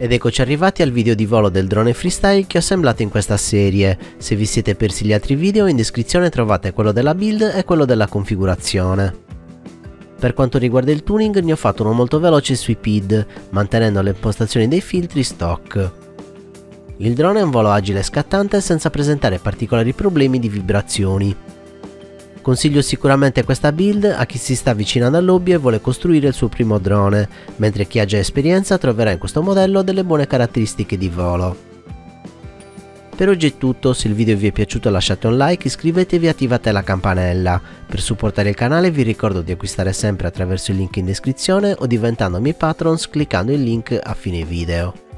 Ed eccoci arrivati al video di volo del drone freestyle che ho assemblato in questa serie. Se vi siete persi gli altri video, in descrizione trovate quello della build e quello della configurazione. Per quanto riguarda il tuning, ne ho fatto uno molto veloce sui PID, mantenendo le impostazioni dei filtri stock. Il drone è un volo agile e scattante senza presentare particolari problemi di vibrazioni. Consiglio sicuramente questa build a chi si sta avvicinando al hobby e vuole costruire il suo primo drone, mentre chi ha già esperienza troverà in questo modello delle buone caratteristiche di volo. Per oggi è tutto, se il video vi è piaciuto lasciate un like, iscrivetevi e attivate la campanella. Per supportare il canale vi ricordo di acquistare sempre attraverso il link in descrizione o diventando miei patrons cliccando il link a fine video.